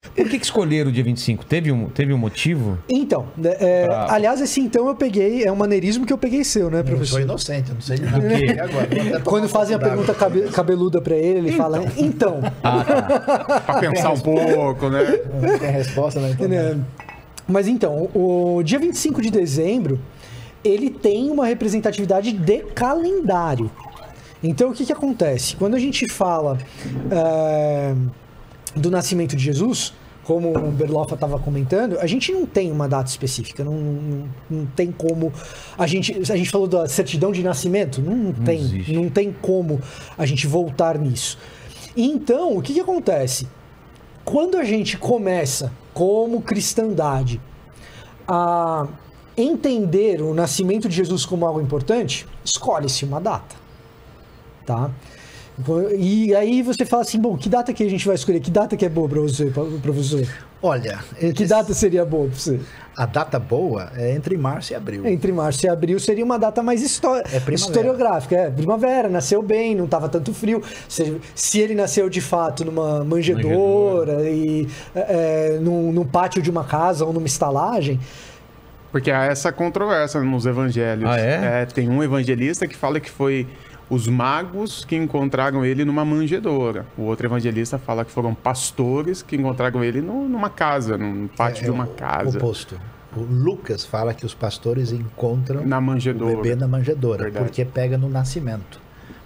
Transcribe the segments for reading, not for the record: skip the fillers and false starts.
Por que escolheram o dia 25? Teve um motivo? Então, aliás, esse então eu peguei, é um maneirismo que eu peguei seu, né, professor? Eu sou inocente, eu não sei de nada. Agora, quando fazem a pergunta cabeluda pra ele fala, então. Pra pensar um pouco, né? Não tem resposta, né? Então, Mas então, o dia 25 de dezembro, ele tem uma representatividade de calendário. Então, o que acontece? Quando a gente fala do nascimento de Jesus, como o Berloffa estava comentando, a gente não tem uma data específica, não tem como... A gente falou da certidão de nascimento, não tem como a gente voltar nisso. Então, o que acontece? Quando a gente começa, como cristandade, a entender o nascimento de Jesus como algo importante, escolhe-se uma data, tá? E aí você fala assim, bom, que data que a gente vai escolher? Que data que é boa para você, professor? Olha... Que data seria boa para você? A data boa é entre março e abril. Entre março e abril seria uma data mais historiográfica. Primavera, nasceu bem, não estava tanto frio. Se ele nasceu de fato numa manjedoura e num pátio de uma casa ou numa estalagem... Porque há essa controvérsia nos evangelhos. Ah, é? Tem um evangelista que fala que foi os magos que encontraram ele numa manjedoura. O outro evangelista fala que foram pastores que encontraram ele numa casa, num pátio de uma casa. O oposto. O Lucas fala que os pastores encontram na manjedoura. O bebê na manjedoura, Verdade. porque pega no nascimento.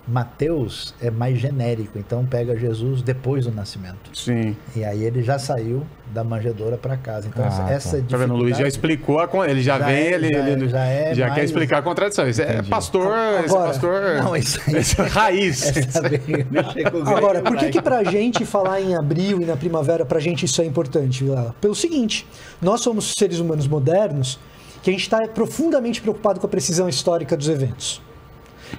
Mateus é mais genérico, então pega Jesus depois do nascimento. Sim. E aí ele já saiu da manjedoura para casa. Então essa Tá vendo? O Luiz já explicou, ele já vem, ele já quer explicar a contradição. Isso é pastor, agora, esse pastor... Não, isso aí... raiz. Agora, por que pra gente falar em abril e na primavera, pra gente isso é importante, Vilela? Pelo seguinte, nós somos seres humanos modernos que a gente está profundamente preocupado com a precisão histórica dos eventos.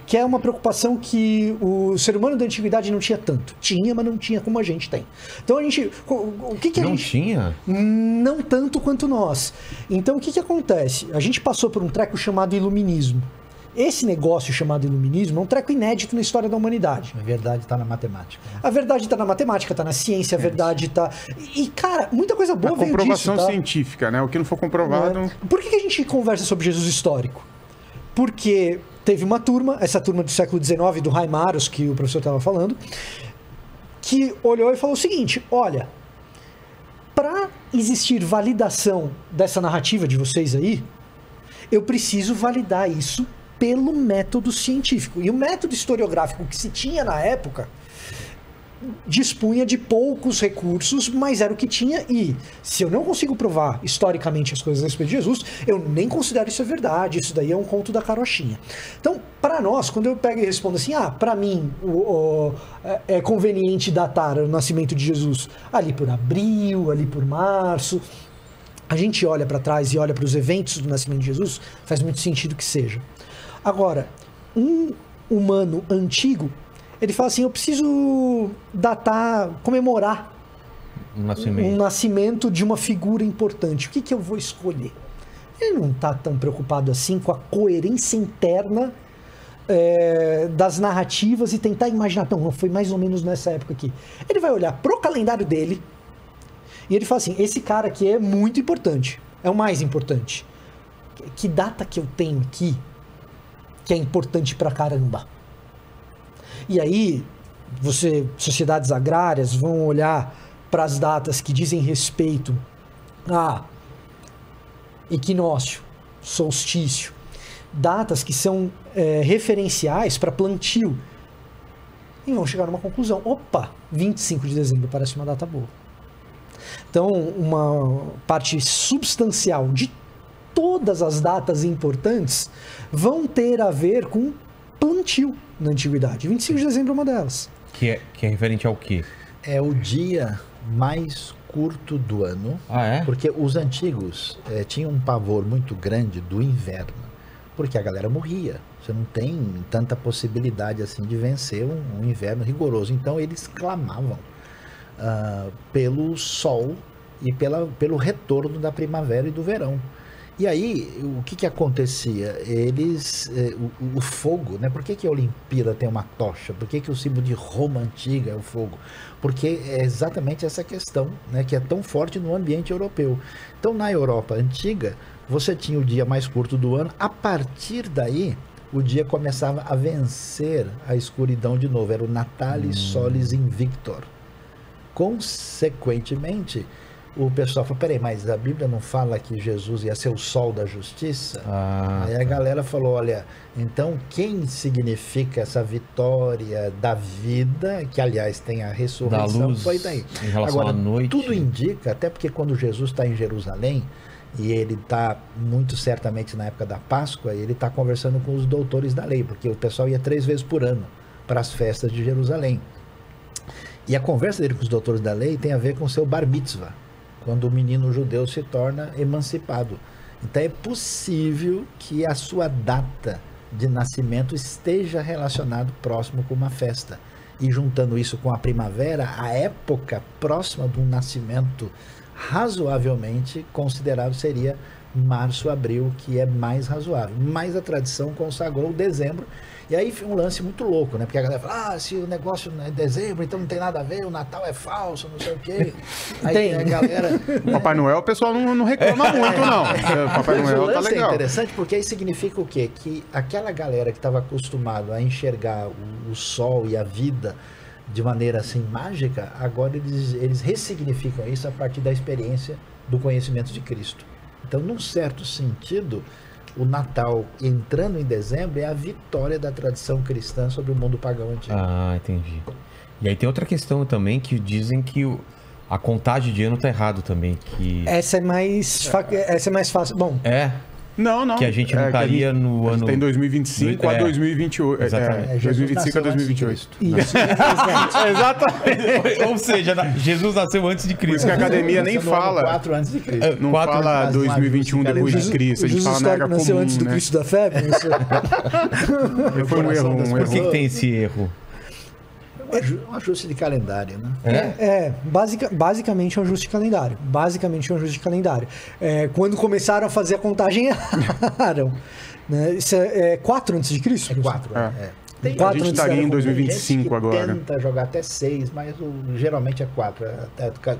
Que é uma preocupação que o ser humano da antiguidade não tinha tanto. Tinha, mas não tinha como a gente tem. Então a gente... O que a não gente... tinha? Não tanto quanto nós. Então o que acontece? A gente passou por um treco chamado iluminismo. Esse negócio chamado iluminismo é um treco inédito na história da humanidade. A verdade está na matemática. Né? A verdade está na matemática, está na ciência, a verdade está... E, cara, muita coisa boa veio disso, comprovação tá? científica, né? O que não for comprovado... Por que a gente conversa sobre Jesus histórico? Porque teve uma turma, essa turma do século XIX, do Reimarus, que o professor estava falando, que olhou e falou o seguinte, olha, para existir validação dessa narrativa de vocês aí, eu preciso validar isso pelo método científico. E o método historiográfico que se tinha na época dispunha de poucos recursos, mas era o que tinha, e se eu não consigo provar historicamente as coisas a respeito de Jesus, eu nem considero isso verdade, isso daí é um conto da carochinha. Então, para nós, quando eu pego e respondo assim, para mim é conveniente datar o nascimento de Jesus ali por abril, ali por março, a gente olha para trás e olha para os eventos do nascimento de Jesus, faz muito sentido que seja. Agora, um humano antigo, ele fala assim, eu preciso datar, comemorar um nascimento de uma figura importante. O que eu vou escolher? Ele não está tão preocupado assim com a coerência interna das narrativas e tentar imaginar, não, foi mais ou menos nessa época aqui. Ele vai olhar pro calendário dele e ele fala assim, esse cara aqui é muito importante, é o mais importante. Que data que eu tenho aqui que é importante pra caramba? E aí, sociedades agrárias vão olhar para as datas que dizem respeito a equinócio, solstício, datas que são referenciais para plantio, e vão chegar numa conclusão. Opa, 25 de dezembro parece uma data boa. Então, uma parte substancial de todas as datas importantes vão ter a ver com plantio na antiguidade. 25 de dezembro é uma delas. Que é referente ao quê? É o dia mais curto do ano. Ah, é? Porque os antigos tinham um pavor muito grande do inverno. Porque a galera morria. Você não tem tanta possibilidade assim de vencer um inverno rigoroso. Então eles clamavam pelo sol e pelo retorno da primavera e do verão. E aí, o que acontecia? Eles, o fogo, né? Por que a Olimpíada tem uma tocha? Por que o símbolo de Roma antiga é o fogo? Porque é exatamente essa questão, né? Que é tão forte no ambiente europeu. Então, na Europa antiga, você tinha o dia mais curto do ano. A partir daí, o dia começava a vencer a escuridão de novo. Era o Natalis Solis Invictor. Consequentemente, o pessoal falou, peraí, mas a Bíblia não fala que Jesus ia ser o sol da justiça? Aí a galera falou, olha, então quem significa essa vitória da vida, que aliás tem a ressurreição, da luz, foi daí. em relação Agora, à noite. tudo indica, até porque quando Jesus está em Jerusalém, e ele está muito certamente na época da Páscoa, ele está conversando com os doutores da lei, porque o pessoal ia 3 vezes por ano para as festas de Jerusalém. E a conversa dele com os doutores da lei tem a ver com o seu bar mitzvah, quando o menino judeu se torna emancipado. Então é possível que a sua data de nascimento esteja relacionado próximo com uma festa. E juntando isso com a primavera, a época próxima do nascimento razoavelmente considerado seria março, abril, que é mais razoável. Mas a tradição consagrou dezembro. E aí foi um lance muito louco, né? Porque a galera fala, se o negócio é dezembro, então não tem nada a ver, o Natal é falso, não sei o quê. Aí tem a galera... O Papai Noel, o pessoal não reclama muito, não. O Papai Mas Noel o tá lance legal. é interessante porque aí significa o quê? Que aquela galera que estava acostumada a enxergar o sol e a vida de maneira assim mágica, agora eles ressignificam isso a partir da experiência do conhecimento de Cristo. Então, num certo sentido, o Natal entrando em dezembro é a vitória da tradição cristã sobre o mundo pagão antigo. Entendi. E aí tem outra questão também que dizem que a contagem de ano tá errado também. Que... Essa é mais fácil. Bom, Não. Que a gente não estaria no ano... Tem 2025 a 2028. Exatamente. 2025 a 2028. isso. Exatamente. Ou seja, Jesus nasceu antes de Por Cristo. isso que a academia nem fala. 4 antes de Cristo. Não fala 2021 depois de Cristo. A gente fala na era comum, nasceu antes do né? Cristo da febre. Foi um erro. Por que tem esse erro? Um ajuste de calendário, né? Basicamente é um ajuste de calendário. Quando começaram a fazer a contagem, erraram. Né? Isso é 4 antes de Cristo? É 4. Tem A 4 gente antes estaria em da- 2025 agora. Tenta jogar até 6, mas geralmente é 4.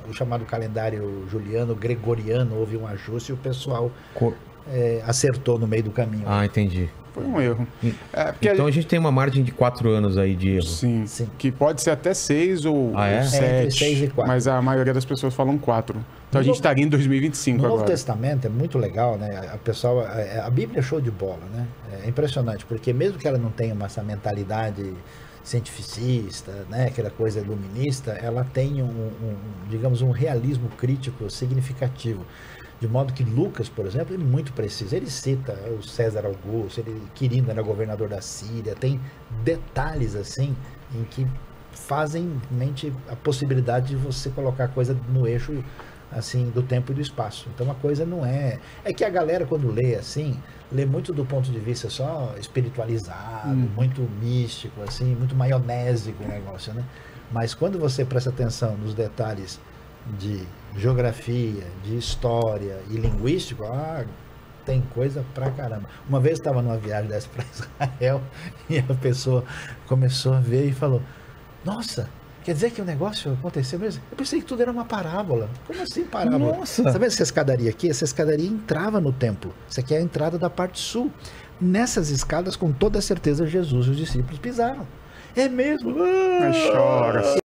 O chamado calendário juliano, gregoriano, houve um ajuste e o pessoal acertou no meio do caminho. Entendi. Foi um erro. Porque Então a gente tem uma margem de 4 anos aí de erro. Sim, Sim. que pode ser até 6 ou É? 7. Entre 6 e 4. Mas a maioria das pessoas falam 4. Então a gente estaria em 2025 No Novo agora. Testamento é muito legal, né? A Bíblia é show de bola, né? É impressionante, porque mesmo que ela não tenha essa mentalidade cientificista, né? Aquela coisa iluminista, ela tem digamos, um realismo crítico significativo. De modo que Lucas, por exemplo, ele é muito preciso. Ele cita o César Augusto, Quirino era governador da Síria, tem detalhes assim em que fazem mente a possibilidade de você colocar a coisa no eixo assim do tempo e do espaço. Então a coisa não é que a galera quando lê assim, lê muito do ponto de vista só espiritualizado, muito místico assim, muito maionésico o negócio, né? Mas quando você presta atenção nos detalhes de geografia, de história e linguístico, tem coisa pra caramba. Uma vez eu estava numa viagem dessa para Israel e a pessoa começou a ver e falou: nossa, quer dizer que o negócio aconteceu mesmo? Eu pensei que tudo era uma parábola. Como assim parábola? Nossa! Tá vendo essa escadaria aqui? Essa escadaria entrava no templo. Isso aqui é a entrada da parte sul. Nessas escadas, com toda certeza, Jesus e os discípulos pisaram. É mesmo? Mas chora.